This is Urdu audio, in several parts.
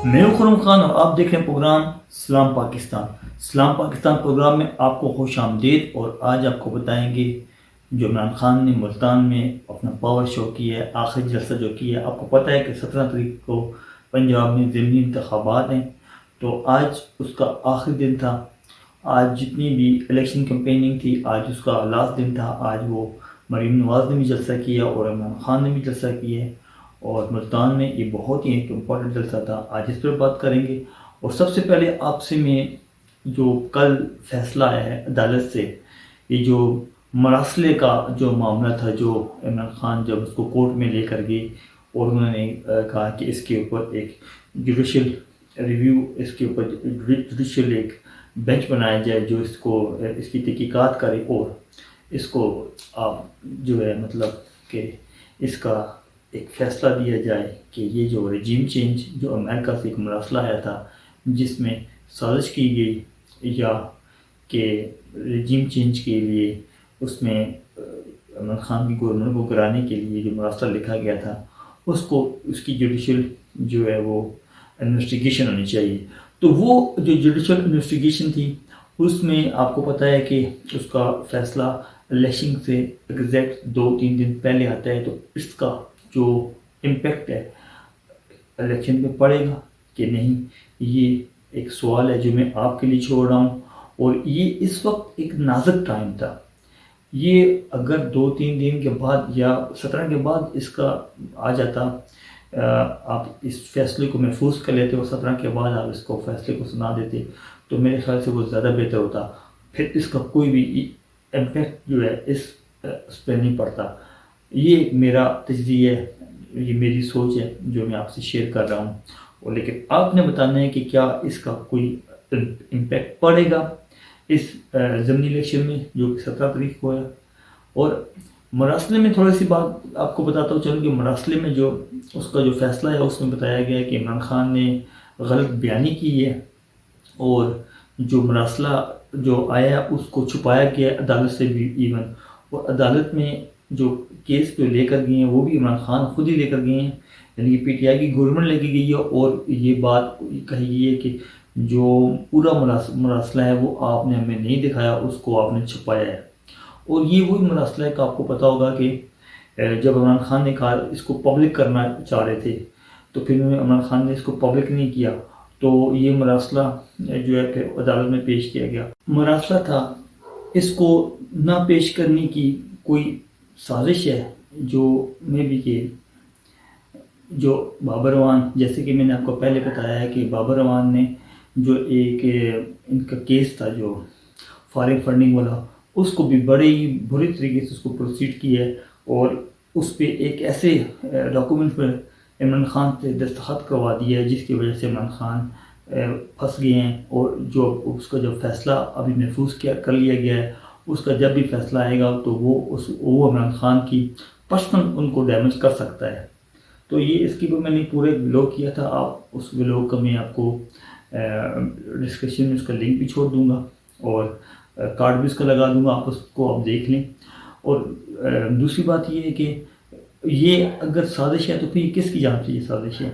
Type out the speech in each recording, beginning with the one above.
میں ہوں خرم خان اور آپ دیکھ رہے ہیں پروگرام سلام پاکستان. سلام پاکستان پروگرام میں آپ کو خوش آمدید. اور آج آپ کو بتائیں گے جو عمران خان نے ملتان میں اپنا پاور شو کیا ہے, آخری جلسہ جو کیا ہے. آپ کو پتہ ہے کہ 17 تاریخ کو پنجاب میں ضمنی انتخابات ہیں, تو آج اس کا آخری دن تھا. آج جتنی بھی الیکشن کمپیننگ تھی آج اس کا لاسٹ دن تھا. آج وہ مریم نواز نے بھی جلسہ کیا اور عمران خان نے بھی جلسہ کیا ہے, اور ملتان میں یہ بہت ہی ایک امپورٹنٹ جلسہ تھا. آج اس پر بات کریں گے. اور سب سے پہلے آپ سے میں جو کل فیصلہ آیا ہے عدالت سے, یہ جو مراسلے کا جو معاملہ تھا, جو عمران خان جب اس کو کورٹ میں لے کر گئے اور انہوں نے کہا کہ اس کے اوپر ایک جوڈیشل ریویو, اس کے اوپر جوڈیشل ایک بینچ بنایا جائے جو اس کی تحقیقات کرے, اور اس کو آپ جو ہے مطلب کہ اس کا ایک فیصلہ دیا جائے کہ یہ جو رجیم چینج جو امریکہ سے ایک مراسلہ آیا تھا جس میں سازش کی گئی, یا کہ رجیم چینج کے لیے اس میں عمران خان کی گورنمنٹ کو گرانے کے لیے جو مراسلہ لکھا گیا تھا اس کی جوڈیشل جو ہے وہ انویسٹیگیشن ہونی چاہیے. تو وہ جو جوڈیشل انویسٹیگیشن تھی اس میں آپ کو پتہ ہے کہ اس کا فیصلہ الیکشن سے ایگزیکٹ 2-3 دن پہلے آتا ہے. تو اس کا جو امپیکٹ ہے الیکشن پہ پڑے گا کہ نہیں, یہ ایک سوال ہے جو میں آپ کے لیے چھوڑ رہا ہوں. اور یہ اس وقت ایک نازک ٹائم تھا. یہ اگر 2-3 دن کے بعد یا 17 کے بعد اس کا آ جاتا, آپ اس فیصلے کو محفوظ کر لیتے اور 17 کے بعد آپ اس کو فیصلے کو سنا دیتے, تو میرے خیال سے وہ زیادہ بہتر ہوتا. پھر اس کا کوئی بھی امپیکٹ جو ہے اس پہ نہیں پڑتا. یہ میرا تجزیہ ہے, یہ میری سوچ ہے جو میں آپ سے شیئر کر رہا ہوں. اور لیکن آپ نے بتانا ہے کہ کیا اس کا کوئی امپیکٹ پڑے گا اس ضمنی الیکشن میں جو کہ 17 تاریخ کو ہے. اور مراسلے میں تھوڑی سی بات آپ کو بتاتا ہوں چلوں کہ مراسلے میں جو اس کا جو فیصلہ ہے اس میں بتایا گیا ہے کہ عمران خان نے غلط بیانی کی ہے, اور جو مراسلہ جو آیا اس کو چھپایا گیا عدالت سے بھی ایون. اور عدالت میں جو کیس پہ لے کر گئے ہیں وہ بھی عمران خان خود ہی لے کر گئے ہیں, یعنی کہ پی ٹی آئی کی گورنمنٹ لے کے گئی ہے. اور یہ بات کہی گئی ہے کہ جو پورا مراسلہ ہے وہ آپ نے ہمیں نہیں دکھایا, اس کو آپ نے چھپایا ہے. اور یہ وہی مراسلہ ہے کہ آپ کو پتہ ہوگا کہ جب عمران خان نے کہا اس کو پبلک کرنا چاہ رہے تھے, تو پھر عمران خان نے اس کو پبلک نہیں کیا, تو یہ مراسلہ جو ہے پھر عدالت میں پیش کیا گیا. مراسلہ تھا, اس کو نہ پیش کرنے کی کوئی سازش ہے جو میں بھی کہ جو بابر اعوان, جیسے کہ میں نے آپ کو پہلے بتایا ہے کہ بابر اعوان نے جو ایک ان کا کیس تھا جو فارغ فنڈنگ والا, اس کو بھی بڑے ہی بری طریقے سے اس کو پروسیڈ کیا ہے, اور اس پہ ایک ایسے ڈاکومنٹ پر عمران خان سے دستخط کروا دیا ہے جس کی وجہ سے عمران خان پھنس گئے ہیں. اور جو اس کا جو فیصلہ ابھی محفوظ کر لیا گیا ہے, اس کا جب بھی فیصلہ آئے گا تو وہ عمران خان کی پرسنل ان کو ڈیمیج کر سکتا ہے. تو یہ اس کی بھی میں نے پورے ولاگ کیا تھا, آپ اس ولاگ کا میں آپ کو ڈسکرپشن میں اس کا لنک بھی چھوڑ دوں گا, اور کارڈ بھی اس کا لگا دوں گا, آپ اس کو آپ دیکھ لیں. اور دوسری بات یہ ہے کہ یہ اگر سازش ہے تو پھر یہ کس کی جانب سے یہ سازش ہے؟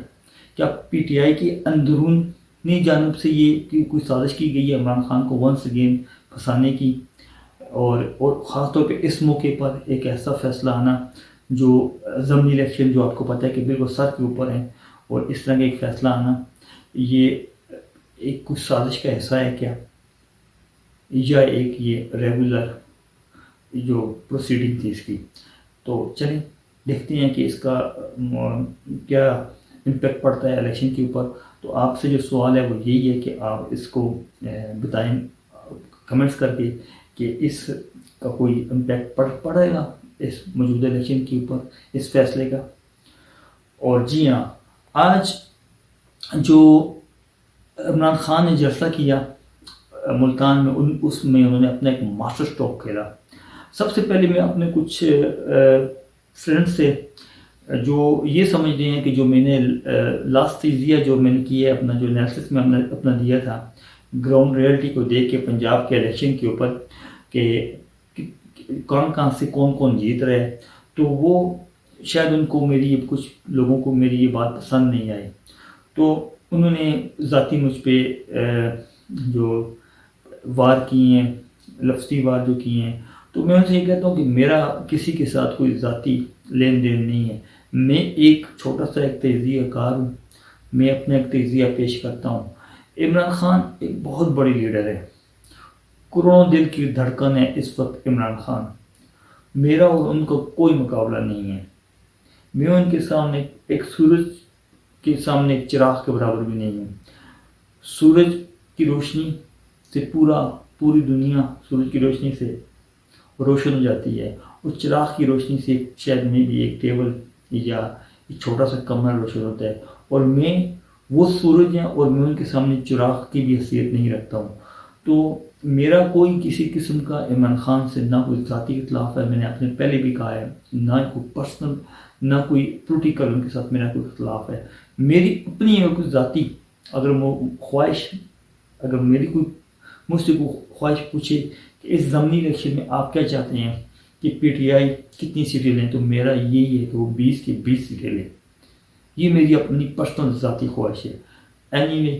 کیا پی ٹی آئی کی اندرونی جانب سے یہ کوئی سازش کی گئی ہے عمران خان کو ونس اگین پھنسانے کی؟ اور خاص طور پہ اس موقع پر ایک ایسا فیصلہ آنا جو ضمنی الیکشن جو آپ کو پتہ ہے کہ بالکل سر کے اوپر ہے, اور اس طرح کا ایک فیصلہ آنا, یہ ایک کچھ سازش کا حصہ ہے کیا, یا ایک یہ ریگولر جو پروسیڈنگ تھی اس کی؟ تو چلیں دیکھتے ہیں کہ اس کا کیا امپیکٹ پڑتا ہے الیکشن کے اوپر. تو آپ سے جو سوال ہے وہ یہی ہے کہ آپ اس کو بتائیں کمنٹس کر کے کہ اس کا کوئی امپیکٹ پڑے گا اس موجودہ الیکشن کے اوپر, اس فیصلے کا. اور جی ہاں, آج جو عمران خان نے جلسہ کیا ملتان میں, اس میں انہوں نے اپنا ایک ماسٹر اسٹروک کھیلا. سب سے پہلے میں اپنے کچھ فرینڈ سے جو یہ سمجھتے ہیں کہ جو میں نے لاسٹ تجزیہ جو میں نے کیا ہے, اپنا جو انالیسس میں اپنا دیا تھا گراؤنڈ ریئلٹی کو دیکھ کے پنجاب کے الیکشن کے اوپر کہ کہاں سے کون جیت رہے ہیں, تو وہ شاید ان کو کچھ لوگوں کو میری یہ بات پسند نہیں آئی. تو انہوں نے ذاتی مجھ پہ جو وار کیے ہیں، لفظی وار جو کیے ہیں، تو میں ان سے یہ کہتا ہوں کہ میرا کسی کے ساتھ کوئی ذاتی لین دین نہیں ہے. میں ایک چھوٹا سا ایک تجزیہ کار ہوں، میں اپنا ایک تجزیہ پیش کرتا ہوں. عمران خان ایک بہت بڑی لیڈر ہے، کروڑوں دل کی دھڑکن ہے اس وقت عمران خان. میرا اور ان کا کوئی مقابلہ نہیں ہے. میں ان کے سامنے ایک سورج کے سامنے ایک چراغ کے برابر بھی نہیں ہوں. سورج کی روشنی سے پوری دنیا سورج کی روشنی سے روشن ہو جاتی ہے، اور چراغ کی روشنی سے شاید میں بھی ایک ٹیبل یا ایک چھوٹا سا کمرہ روشن ہوتا ہے، اور میں وہ سورج ہیں اور میں ان کے سامنے چراغ کی بھی حیثیت نہیں رکھتا ہوں. تو میرا کوئی کسی قسم کا عمران خان سے نہ کوئی ذاتی اختلاف ہے. میں نے آپ نے پہلے بھی کہا ہے، نہ کوئی پرسنل نہ کوئی پولیٹیکل ان کے ساتھ میرا کوئی اختلاف ہے. میری اپنی کوئی ذاتی اگر خواہش، اگر میری کوئی مجھ سے کوئی خواہش پوچھے کہ اس ضمنی الیکشن میں آپ کیا چاہتے ہیں کہ پی ٹی آئی کتنی سیٹیں لیں، تو میرا یہی ہے کہ وہ 20 کی 20 سیٹیں لیں. یہ میری اپنی پرسنل ذاتی خواہش ہے. اینی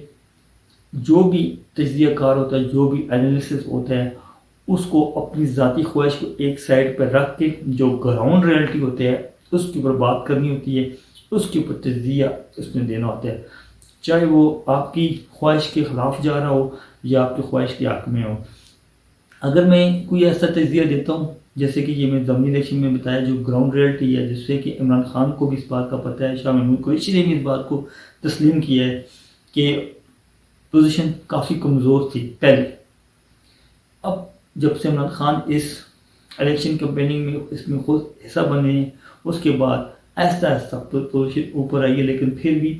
جو بھی تجزیہ کار ہوتا ہے، جو بھی انالیسس ہوتا ہے، اس کو اپنی ذاتی خواہش کو ایک سائڈ پر رکھ کے جو گراؤنڈ ریئلٹی ہوتے ہیں اس کے اوپر بات کرنی ہوتی ہے، اس کے اوپر تجزیہ اس میں دینا ہوتا ہے، چاہے وہ آپ کی خواہش کے خلاف جا رہا ہو یا آپ کی خواہش کے حق میں ہو. اگر میں کوئی ایسا تجزیہ دیتا ہوں جیسے کہ یہ میں ضمنی الیکشن میں بتایا، جو گراؤنڈ ریئلٹی ہے، جس سے کہ عمران خان کو بھی اس بات کا پتہ ہے، شاہ محمود قریشی نے بھی اس بات کو تسلیم کیا ہے کہ پوزیشن کافی کمزور تھی پہلے. اب جب سے عمران خان اس الیکشن کمپیننگ میں اس میں خود حصہ بنے ہیں، اس کے بعد آہستہ آہستہ پوزیشن اوپر آئی ہے، لیکن پھر بھی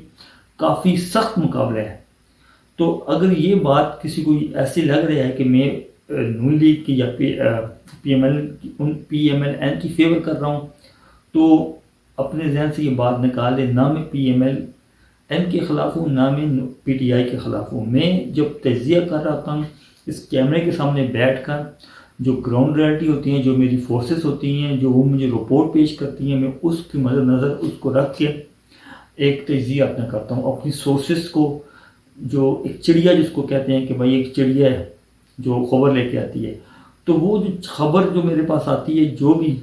کافی سخت مقابلہ ہے. تو اگر یہ بات کسی کو ایسی لگ رہا ہے کہ میں نون لیگ کی یا پی ایم ایل این کی فیور کر رہا ہوں، تو اپنے ذہن سے یہ بات نکال لے. نہ میں پی ایم ایل این کے خلاف ہوں، نہ میں پی ٹی آئی کے خلاف ہوں. میں جب تجزیہ کر رہا ہوتا ہوں اس کیمرے کے سامنے بیٹھ کر، جو گراؤنڈ ریئلٹی ہوتی ہیں، جو میری فورسز ہوتی ہیں، جو وہ مجھے رپورٹ پیش کرتی ہیں، میں اس کی مد نظر اس کو رکھ کے ایک تجزیہ اپنا کرتا ہوں. اپنی سورسز کو، جو ایک چڑیا جس کو کہتے ہیں کہ بھائی ایک چڑیا ہے جو خبر لے کے آتی ہے، تو وہ جو خبر جو میرے پاس آتی ہے، جو بھی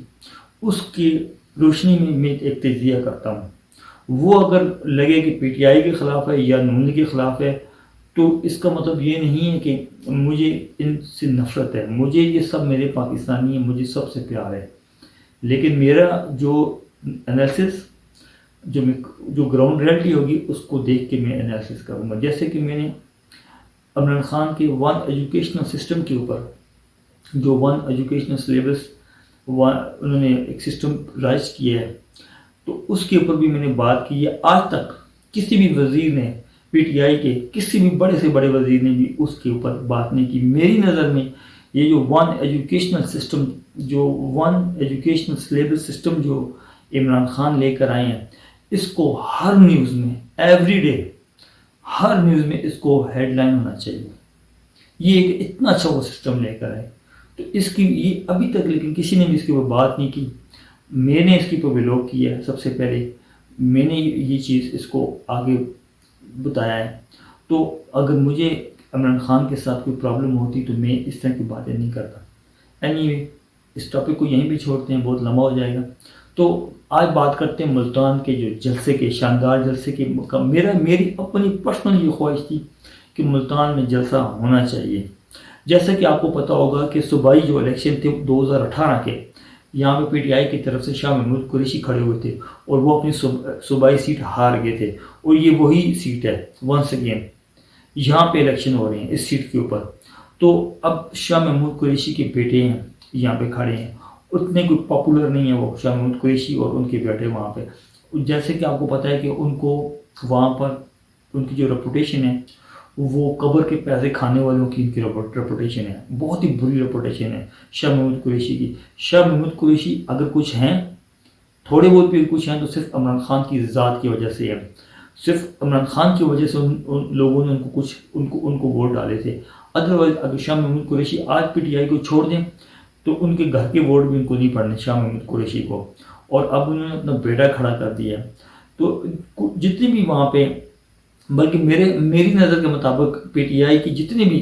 اس کی روشنی میں ایک تجزیہ کرتا ہوں. وہ اگر لگے کہ پی ٹی آئی کے خلاف ہے یا نون کے خلاف ہے، تو اس کا مطلب یہ نہیں ہے کہ مجھے ان سے نفرت ہے. مجھے یہ سب میرے پاکستانی ہیں، مجھے سب سے پیار ہے. لیکن میرا جو انالیسس جو گراؤنڈ ریئلٹی ہوگی اس کو دیکھ کے میں انالیسس کروں گا. جیسے کہ میں نے عمران خان کے ون ایجوکیشنل سسٹم کے اوپر، جو ون ایجوکیشنل سلیبس انہوں نے ایک سسٹم رائج کیا ہے، تو اس کے اوپر بھی میں نے بات کی ہے. آج تک کسی بھی وزیر نے، پی ٹی آئی کے کسی بھی بڑے سے بڑے وزیر نے بھی اس کے اوپر بات نہیں کی. میری نظر میں یہ جو ون ایجوکیشنل سسٹم، جو ون ایجوکیشنل سلیبس سسٹم جو عمران خان لے کر آئے ہیں، اس کو ہر نیوز میں، ایوری ڈے ہر نیوز میں اس کو ہیڈ لائن ہونا چاہیے. یہ ایک اتنا اچھا وہ سسٹم لے کر آئے، تو اس کی یہ ابھی تک لیکن کسی نے بھی اس کے اوپر بات نہیں کی. میں نے اس کے اوپر ویلوگ کیا ہے، سب سے پہلے میں نے یہ چیز اس کو آگے بتایا ہے. تو اگر مجھے عمران خان کے ساتھ کوئی پرابلم ہوتی تو میں اس طرح کی باتیں نہیں کرتا. اینی اس ٹاپک کو یہیں بھی چھوڑتے ہیں، بہت لمبا ہو جائے گا. تو آج بات کرتے ہیں ملتان کے جو جلسے کے، شاندار جلسے کے. میری اپنی پرسنل یہ خواہش تھی کہ ملتان میں جلسہ ہونا چاہیے. جیسا کہ آپ کو پتہ ہوگا کہ صوبائی جو الیکشن تھے 2018 کے، یہاں پہ پی ٹی آئی کی طرف سے شاہ محمود قریشی کھڑے ہوئے تھے اور وہ اپنی صوبائی سیٹ ہار گئے تھے، اور یہ وہی سیٹ ہے ونس اگین یہاں پہ الیکشن ہو رہے ہیں اس سیٹ کے اوپر. تو اب شاہ محمود قریشی کے بیٹے ہیں یہاں پہ کھڑے ہیں، اتنے کوئی پاپولر نہیں ہے وہ شاہ محمود قریشی اور ان کے بیٹے وہاں پہ. جیسے کہ آپ کو پتہ ہے کہ ان کو وہاں پر ان کی جو ریپوٹیشن ہے، وہ قبر کے پیسے کھانے والوں کی ان کی ریپوٹیشن ہے، بہت ہی بری ریپوٹیشن ہے شاہ محمود قریشی کی. شاہ محمود قریشی اگر کچھ ہیں، تھوڑے بہت بھی کچھ ہیں، تو صرف عمران خان کی ذات کی وجہ سے ہے. صرف عمران خان کی وجہ سے ان لوگوں نے ان کو ووٹ ڈالے تھے. ادروائز اگر شاہ محمود قریشی آج پی ٹی آئی کو چھوڑ دیں تو ان کے گھر کے ووٹ بھی ان کو نہیں پڑنے شاہ محمود قریشی کو. اور اب انہوں نے اپنا بیٹا کھڑا کر دیا. تو جتنے بھی وہاں پہ بلکہ میری نظر کے مطابق پی ٹی آئی کی جتنے بھی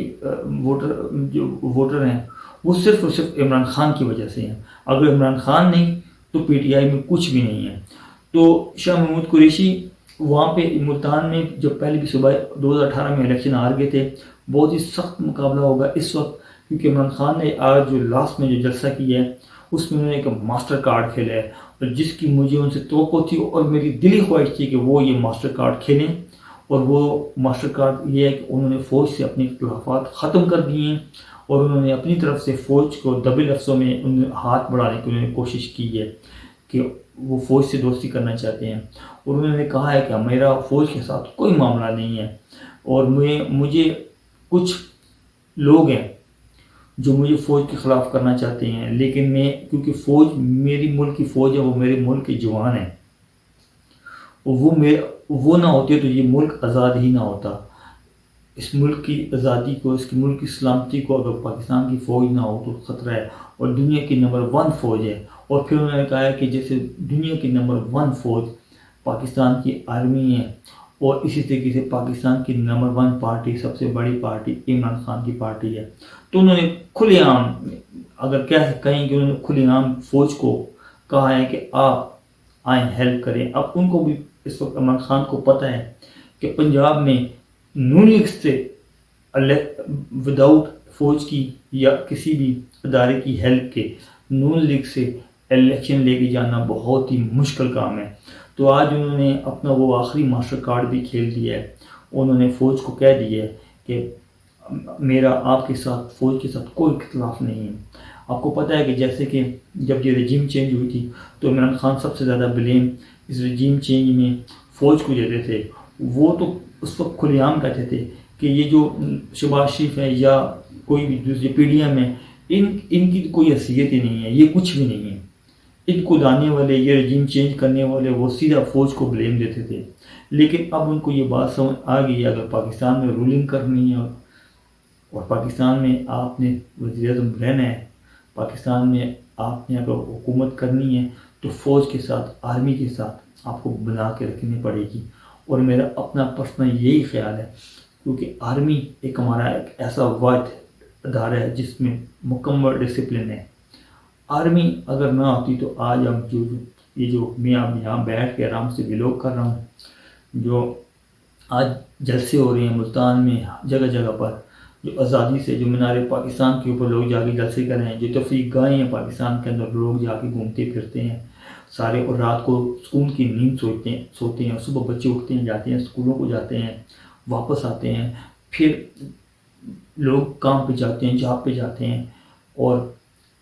ووٹر ہیں وہ صرف اور صرف عمران خان کی وجہ سے ہیں. اگر عمران خان نہیں تو پی ٹی آئی میں کچھ بھی نہیں ہے. تو شاہ محمود قریشی وہاں پہ ملتان میں جب پہلے بھی صبح 2018 میں الیکشن ہار گئے تھے، بہت ہی سخت مقابلہ ہوگا اس وقت، کیونکہ عمران خان نے آج جو لاسٹ میں جو جلسہ کیا ہے اس میں انہوں نے ایک ماسٹر کارڈ کھیلا ہے، اور جس کی مجھے ان سے توقع تھی اور میری دلی خواہش تھی کہ وہ یہ ماسٹر کارڈ کھیلیں. اور وہ ماسٹر کارڈ یہ ہے کہ انہوں نے فوج سے اپنے اختلافات ختم کر دیے ہیں، اور انہوں نے اپنی طرف سے فوج کو دبے لفظوں میں ہاتھ بڑھانے کی انہوں نے کوشش کی ہے کہ وہ فوج سے دوستی کرنا چاہتے ہیں. اور انہوں نے کہا ہے کہ میرا فوج کے ساتھ کوئی معاملہ نہیں ہے، اور مجھے کچھ لوگ ہیں جو مجھے فوج کے خلاف کرنا چاہتے ہیں، لیکن میں کیونکہ فوج میری ملک کی فوج ہے، وہ میرے ملک کے جوان ہیں، وہ نہ ہوتے تو یہ ملک آزاد ہی نہ ہوتا. اس ملک کی آزادی کو، اس کی ملک کی سلامتی کو اگر پاکستان کی فوج نہ ہو تو خطرہ ہے، اور دنیا کی نمبر 1 فوج ہے. اور پھر انہوں نے کہا ہے کہ جیسے دنیا کی نمبر 1 فوج پاکستان کی آرمی ہے، اور اسی طریقے سے پاکستان کی نمبر 1 پارٹی، سب سے بڑی پارٹی عمران خان کی پارٹی ہے. تو انہوں نے کھلے عام، اگر کہیں کہ انہوں نے کھلے عام فوج کو کہا ہے کہ آپ آئیں ہیلپ کریں. اب ان کو بھی اس وقت عمران خان کو پتہ ہے کہ پنجاب میں نون لیگ سے وداؤٹ فوج کی یا کسی بھی ادارے کی ہیلپ کے نون لیگ سے الیکشن لے کے جانا بہت ہی مشکل کام ہے. تو آج انہوں نے اپنا وہ آخری ماسٹر کارڈ بھی کھیل دیا ہے. انہوں نے فوج کو کہہ دیا ہے کہ میرا آپ کے ساتھ، فوج کے ساتھ کوئی اختلاف نہیں ہے. آپ کو پتہ ہے کہ جیسے کہ جب یہ رجیم چینج ہوئی تھی تو عمران خان سب سے زیادہ بلیم اس رجیم چینج میں فوج کو دیتے تھے. وہ تو اس وقت کھلے عام کہتے تھے کہ یہ جو شہباز شریف ہے یا کوئی بھی دوسری پی ڈی ایم ہے، ان کی کوئی حیثیت ہی نہیں ہے، یہ کچھ بھی نہیں ہے. ان کو لانے والے، یہ رجیم چینج کرنے والے، وہ سیدھا فوج کو بلیم دیتے تھے. لیکن اب ان کو یہ بات سمجھ آ گئی ہے اگر پاکستان میں رولنگ کرنی ہے اور پاکستان میں آپ نے وزیر اعظم رہنا ہے، پاکستان میں آپ نے اگر حکومت کرنی ہے تو فوج کے ساتھ، آرمی کے ساتھ آپ کو بنا کے رکھنی پڑے گی. اور میرا اپنا پرسنل یہی خیال ہے، کیونکہ آرمی ایک ہمارا ایک ایسا واحد ادارہ ہے جس میں مکمل ڈسپلن ہے. آرمی اگر نہ ہوتی تو آج ہم جو میں اب یہاں بیٹھ کے آرام سے ولاگ کر رہا ہوں، جو آج جلسے ہو رہے ہیں ملتان میں جگہ جگہ پر، جو آزادی سے، جو مینار پاکستان کے اوپر لوگ جا کے جلسے کر رہے ہیں، جو تفریح گاہیں ہیں پاکستان کے اندر، لوگ جا کے گھومتے پھرتے ہیں سارے، اور رات کو سکون کی نیند سوتے ہیں، صبح بچے اٹھتے ہیں، جاتے ہیں اسکولوں کو، جاتے ہیں واپس آتے ہیں، پھر لوگ کام پہ جاتے ہیں، جاب پہ جاتے ہیں، اور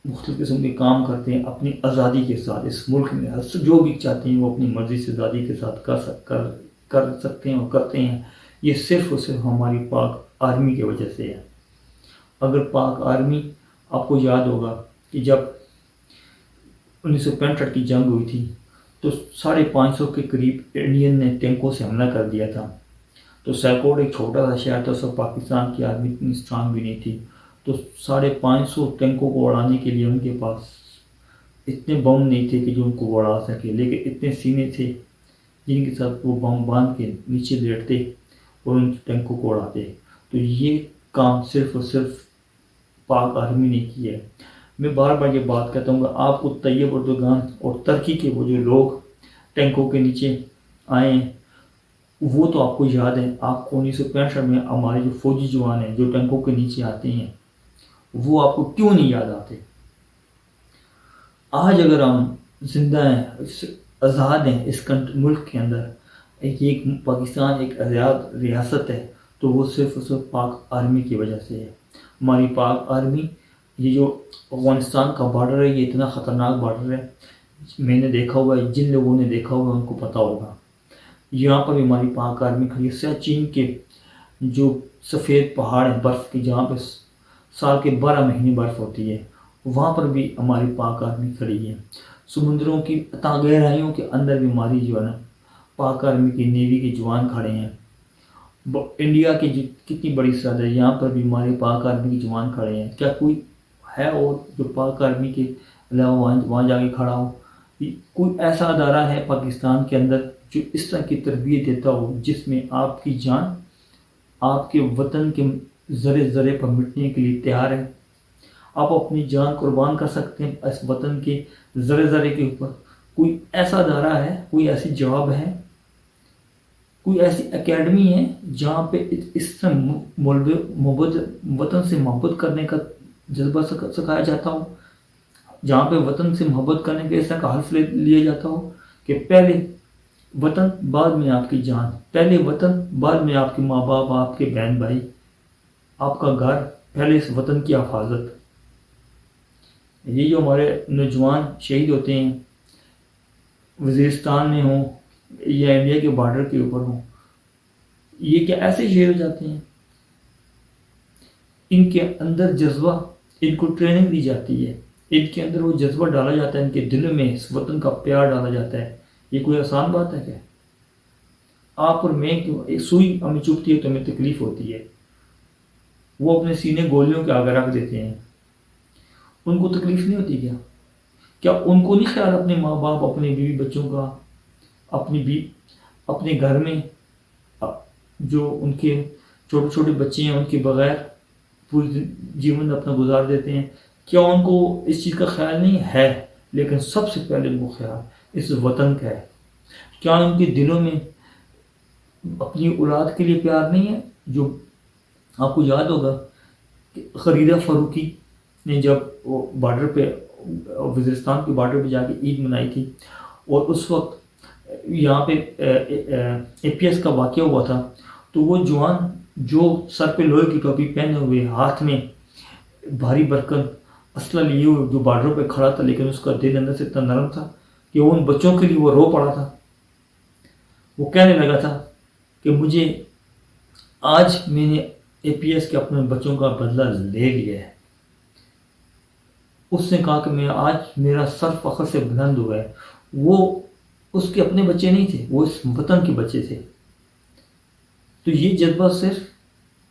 مختلف قسم کے کام کرتے ہیں اپنی آزادی کے ساتھ. اس ملک میں جو بھی چاہتے ہیں وہ اپنی مرضی سے آزادی کے ساتھ کر سکتے ہیں اور کرتے ہیں. یہ صرف اور صرف ہماری پاک آرمی کی وجہ سے ہے. اگر پاک آرمی، آپ کو یاد ہوگا کہ جب 1965 کی جنگ ہوئی تھی تو 550 کے قریب انڈین نے ٹینکوں سے حملہ کر دیا تھا. تو سیکورڈ ایک چھوٹا سا شہر تھا، سب پاکستان کی آرمی اتنی اسٹرانگ بھی نہیں تھی، تو 550 ٹینکوں کو اڑانے کے لیے ان کے پاس اتنے بم نہیں تھے کہ جو ان کو اڑا سکے، لیکن اتنے سینے تھے جن کے ساتھ وہ بم باندھ کے نیچے لیٹتے اور ان ٹینکوں کو اڑاتے. تو یہ کام صرف اور صرف پاک آرمی نے کیا ہے. میں بار بار یہ بات کہتا ہوں کہ آپ کو طیب اردگان اور ترکی کے وہ جو لوگ ٹینکوں کے نیچے آئے ہیں، وہ تو آپ کو یاد ہے. آپ کو 1965 میں ہمارے جو فوجی جوان ہیں جو ٹینکوں کے نیچے آتے ہیں، وہ آپ کو کیوں نہیں یاد آتے؟ آج اگر ہم زندہ ہیں، آزاد ہیں اس ملک کے اندر، ایک پاکستان ایک آزاد ریاست ہے، تو وہ صرف اور صرف پاک آرمی کی وجہ سے ہے. ہماری پاک آرمی، یہ جو افغانستان کا بارڈر ہے، یہ اتنا خطرناک بارڈر ہے، میں نے دیکھا ہوا ہے، جن لوگوں نے دیکھا ہوا ان کو پتہ ہوگا. یہاں پر بھی ہماری پاک آرمی کھڑی ہے. سیاچین کے جو سفید پہاڑ ہیں برف کے، جہاں پہ سال کے 12 مہینے برف ہوتی ہے، وہاں پر بھی ہماری پاک آرمی کھڑی ہے. سمندروں کی گہرائیوں کے اندر بھی ہماری جو ہے نا پاک آرمی کی نیوی کے جوان کھڑے ہیں. انڈیا کی کتنی بڑی سرحد ہے، یہاں پر بھی ہمارے پاک آرمی کے جوان کھڑے ہیں. کیا کوئی ہے اور جو پاک آرمی کے علاوہ وہاں جا کے کھڑا ہو؟ کوئی ایسا ادارہ ہے پاکستان کے اندر جو اس طرح کی تربیت دیتا ہو جس میں آپ کی جان آپ کے وطن کے ذرے ذرے پر مٹنے کے لیے تیار ہے؟ آپ اپنی جان قربان کر سکتے ہیں اس وطن کے ذرے ذرے کے اوپر؟ کوئی ایسا ادارہ ہے، کوئی ایسی جاب ہے، کوئی ایسی اکیڈمی ہے جہاں پہ اس طرح محبت وطن سے محبت کرنے کا جذبہ سکھایا جاتا ہو، جہاں پہ وطن سے محبت کرنے کے اس طرح کا حلف لیا جاتا ہو کہ پہلے وطن بعد میں آپ کی جان، پہلے وطن بعد میں آپ کے ماں باپ، آپ کے بہن بھائی، آپ کا گھر، پہلے اس وطن کی حفاظت؟ یہ جو ہمارے نوجوان شہید ہوتے ہیں وزیرستان میں ہوں یا انڈیا کے بارڈر کے اوپر ہوں، یہ کیا ایسے شہید ہو جاتے ہیں؟ ان کے اندر جذبہ، ان کو ٹریننگ دی جاتی ہے، ان کے اندر وہ جذبہ ڈالا جاتا ہے، ان کے دلوں میں اس وطن کا پیار ڈالا جاتا ہے۔ یہ کوئی آسان بات ہے کیا؟ آپ اور میں سوئی ہمیں چبھتی ہے تو ہمیں تکلیف ہوتی ہے، وہ اپنے سینے گولیوں کے آگے رکھ دیتے ہیں، ان کو تکلیف نہیں ہوتی کیا؟ کیا ان کو نہیں خیال اپنے ماں باپ، اپنے بیوی بچوں کا، اپنے گھر میں جو ان کے چھوٹے چھوٹے بچے ہیں ان کے بغیر پوری جیون اپنا گزار دیتے ہیں؟ کیا ان کو اس چیز کا خیال نہیں ہے؟ لیکن سب سے پہلے ان کو خیال اس وطن کا ہے۔ کیا ان کے دلوں میں اپنی اولاد کے لیے پیار نہیں ہے؟ جو آپ کو یاد ہوگا کہ خریدہ فاروقی نے جب وہ بارڈر پہ، وزیرستان کے بارڈر پہ جا کے عید منائی تھی، اور اس وقت یہاں پہ اے پی ایس کا واقعہ ہوا تھا، تو وہ جوان جو سر پہ لوہے کی ٹوپی پہنے ہوئے، ہاتھ میں بھاری برکن اسلحہ لیے ہوئے جو بارڈر پہ کھڑا تھا، لیکن اس کا دل اندر سے اتنا نرم تھا کہ وہ ان بچوں کے لیے وہ رو پڑا تھا۔ وہ کہنے لگا تھا کہ مجھے آج میں نے اے پی ایس کے اپنے بچوں کا بدلہ لے لیا ہے۔ اس نے کہا کہ میں آج میرا سر فخر سے بلند ہوا ہے۔ وہ اس کے اپنے بچے نہیں تھے، وہ اس وطن کے بچے تھے۔ تو یہ جذبہ صرف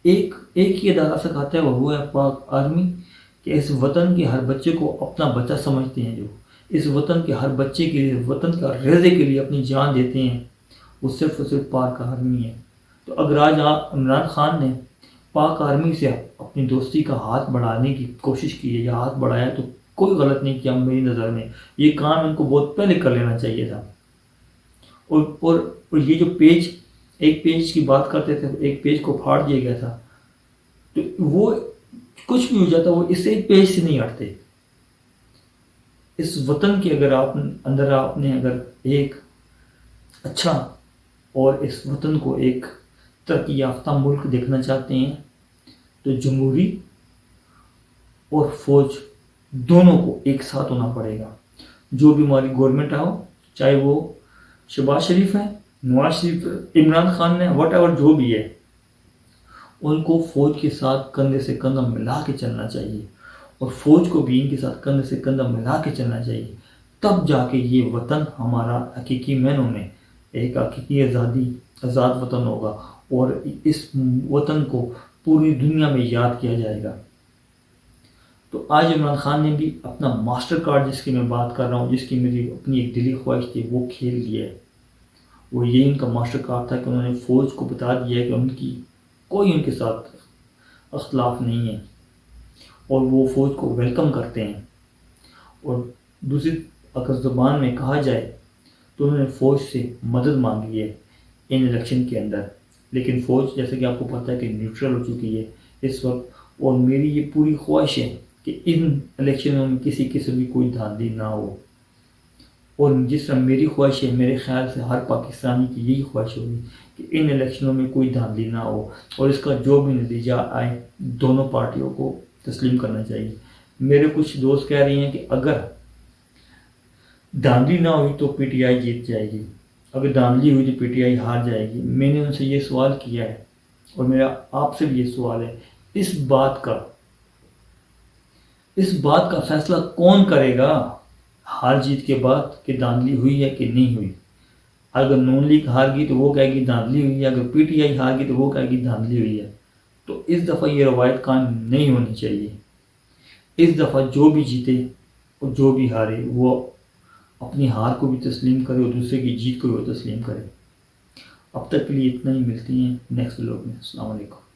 ایک ہی ادارہ سکھاتا ہے، اور وہ ہے پاک آرمی، کہ اس وطن کے ہر بچے کو اپنا بچہ سمجھتے ہیں، جو اس وطن کے ہر بچے کے لیے، وطن کا ریزے کے لیے اپنی جان دیتے ہیں، وہ صرف اور صرف پاک آرمی ہے۔ تو اگر آج عمران خان نے پاک آرمی سے اپنی دوستی کا ہاتھ بڑھانے کی کوشش کی ہے یا ہاتھ بڑھایا، تو کوئی غلط نہیں کیا میری نظر میں۔ یہ کام ان کو بہت پہلے کر لینا چاہیے تھا۔ اور یہ جو ایک پیج کی بات کرتے تھے، ایک پیج کو پھاڑ دیا گیا تھا، تو وہ کچھ بھی ہو جاتا، وہ اس ایک پیج سے نہیں ہٹتے۔ اس وطن کے اگر آپ نے اگر ایک اچھا اور اس وطن کو ایک ترقی یافتہ ملک دیکھنا چاہتے ہیں، تو جمہوری اور فوج دونوں کو ایک ساتھ ہونا پڑے گا۔ جو بھی ہماری گورنمنٹ ہو، چاہے وہ شہباز شریف ہے، نواز شریف، عمران خان ہے، واٹ ایور جو بھی ہے، ان کو فوج کے ساتھ کندھے سے کندھا ملا کے چلنا چاہیے، اور فوج کو بھی ان کے ساتھ کندھے سے کندھا ملا کے چلنا چاہیے۔ تب جا کے یہ وطن ہمارا حقیقی معنوں میں ایک حقیقی آزاد وطن ہوگا، اور اس وطن کو پوری دنیا میں یاد کیا جائے گا۔ تو آج عمران خان نے بھی اپنا ماسٹر کارڈ، جس کی میں بات کر رہا ہوں، جس کی میری اپنی ایک دلی خواہش تھی، وہ کھیل لیا ہے۔ وہ یہ ان کا ماسٹر کارڈ تھا کہ انہوں نے فوج کو بتا دیا ہے کہ ان کی کوئی ان کے ساتھ اختلاف نہیں ہے، اور وہ فوج کو ویلکم کرتے ہیں۔ اور دوسری اگر زبان میں کہا جائے تو انہوں نے فوج سے مدد مانگی ہے ان الیکشن کے اندر، لیکن فوج جیسے کہ آپ کو پتہ ہے کہ نیوٹرل ہو چکی ہے اس وقت۔ اور میری یہ پوری خواہش ہے کہ ان الیکشنوں میں کسی قسم کی کوئی دھاندلی نہ ہو، اور جس طرح میری خواہش ہے، میرے خیال سے ہر پاکستانی کی یہی خواہش ہوگی کہ ان الیکشنوں میں کوئی دھاندلی نہ ہو، اور اس کا جو بھی نتیجہ آئے دونوں پارٹیوں کو تسلیم کرنا چاہیے۔ میرے کچھ دوست کہہ رہے ہیں کہ اگر دھاندلی نہ ہوئی تو پی ٹی آئی جیت جائے گی، اگر دھاندلی ہوئی تو پی ٹی آئی ہار جائے گی۔ میں نے ان سے یہ سوال کیا ہے، اور میرا آپ سے بھی یہ سوال ہے، اس بات کا فیصلہ کون کرے گا ہار جیت کے بعد کہ دھاندلی ہوئی ہے کہ نہیں ہوئی؟ اگر نون لیگ ہار گئی تو وہ کہے گی دھاندلی ہوئی ہے، اگر پی ٹی آئی ہار گئی تو وہ کہے گی دھاندلی ہوئی ہے۔ تو اس دفعہ یہ روایت قائم نہیں ہونی چاہیے۔ اس دفعہ جو بھی جیتے اور جو بھی ہارے وہ اپنی ہار کو بھی تسلیم کرے اور دوسرے کی جیت کو بھی تسلیم کرے۔ اب تک کے لیے اتنا ہی، ملتی ہیں نیکسٹ ولاگ میں۔ السلام علیکم۔